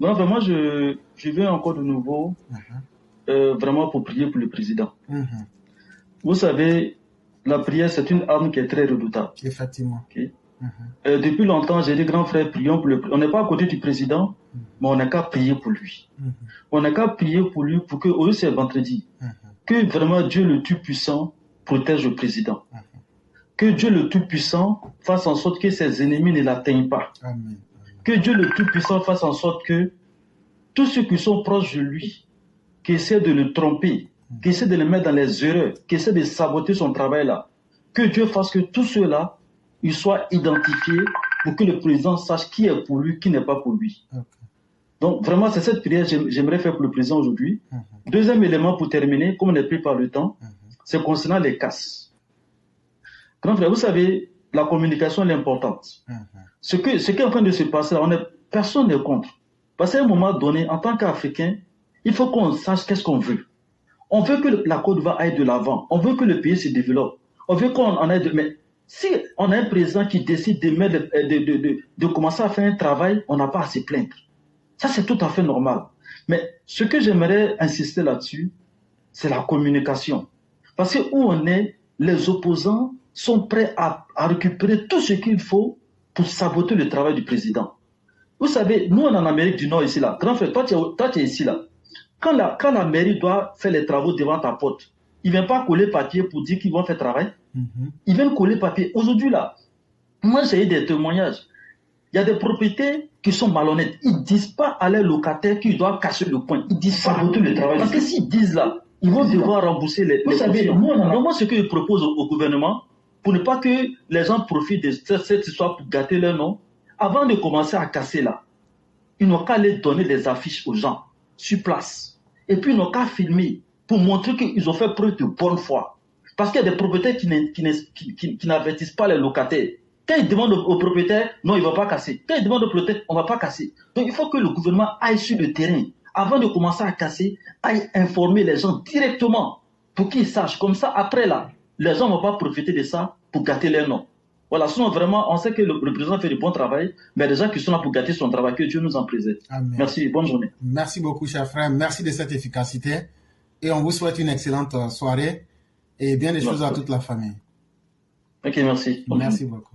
Non, vraiment, je viens encore de nouveau, vraiment pour prier pour le président. Vous savez, la prière, c'est une arme qui est très redoutable. Effectivement. Okay? Depuis longtemps, j'ai dit, grand frère, prions pour le président. On n'est pas à côté du président, mais on n'a qu'à prier pour lui. On n'a qu'à prier pour lui pour que, aujourd'hui c'est vendredi, que vraiment Dieu le Tout-Puissant protège le président. Que Dieu le Tout-Puissant fasse en sorte que ses ennemis ne l'atteignent pas. Amen. Que Dieu le Tout-Puissant fasse en sorte que tous ceux qui sont proches de lui, qui essaient de le tromper, qui essaient de le mettre dans les erreurs, qui essaient de saboter son travail là, que Dieu fasse que tous ceux-là, ils soient identifiés pour que le président sache qui est pour lui, qui n'est pas pour lui. Donc vraiment, c'est cette prière que j'aimerais faire pour le président aujourd'hui. Deuxième élément pour terminer, comme on est pris par le temps, c'est concernant les casses. Grand frère, vous savez, la communication est importante. Ce qui est en train de se passer là, personne n'est contre. Parce qu'à un moment donné, en tant qu'Africain, il faut qu'on sache qu'est-ce qu'on veut. On veut que la Côte d'Ivoire aille de l'avant. On veut que le pays se développe. On veut qu'on en aille de... Mais si on a un président qui décide de commencer à faire un travail, on n'a pas à se plaindre. Ça, c'est tout à fait normal. Mais ce que j'aimerais insister là-dessus, c'est la communication. Parce que où on est, les opposants sont prêts à récupérer tout ce qu'il faut pour saboter le travail du président. Vous savez, nous, on est en Amérique du Nord ici, là. Grand frère, toi, tu es ici, là. Quand la mairie doit faire les travaux devant ta porte, ils ne viennent pas coller papier pour dire qu'ils vont faire travail. Ils viennent coller papier. Aujourd'hui, là, moi, j'ai eu des témoignages. Il y a des propriétaires qui sont malhonnêtes. Ils ne disent pas à leurs locataires qu'ils doivent casser le coin. Ils disent saboter le travail. Parce que s'ils disent là, ils vont devoir rembourser les cautions. Donc moi, ce que je propose au gouvernement, pour ne pas que les gens profitent de cette histoire pour gâter leur nom, avant de commencer à casser là, ils n'ont qu'à aller donner des affiches aux gens sur place. Et puis ils n'ont qu'à filmer pour montrer qu'ils ont fait preuve de bonne foi. Parce qu'il y a des propriétaires qui n'avertissent pas les locataires. Quand ils demandent au propriétaire, non, il ne va pas casser. Quand ils demandent au propriétaire, on ne va pas casser. Donc il faut que le gouvernement aille sur le terrain. Avant de commencer à casser, aille informer les gens directement pour qu'ils sachent. Comme ça, après là, les gens ne vont pas profiter de ça pour gâter leur nom. Voilà, sinon vraiment, on sait que le président fait du bon travail, mais les gens qui sont là pour gâter son travail, que Dieu nous en préserve. Amen. Merci, bonne journée. Merci beaucoup, cher frère. Merci de cette efficacité. Et on vous souhaite une excellente soirée et bien des choses à toute la famille. Ok, merci. Merci beaucoup.